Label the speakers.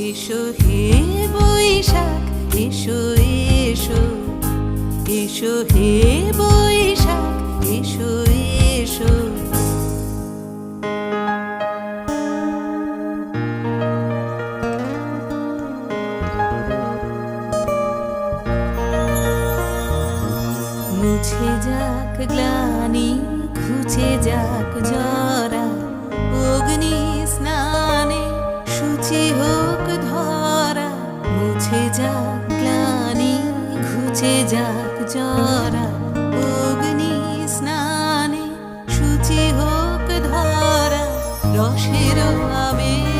Speaker 1: এসো হে বৈশাখ, এসো এসো, এসো হে বৈশাখ, এসো এসো। মুছে যাক গ্লানি, ঘুচে যাক জরা, অগ্নি স্নানে শুচি হোক ধরা। মুছে যাক গ্লানি, ঘুচে যাক জরা, অগ্নি স্নানে শুচি হোক ধরা। রসের আবেশ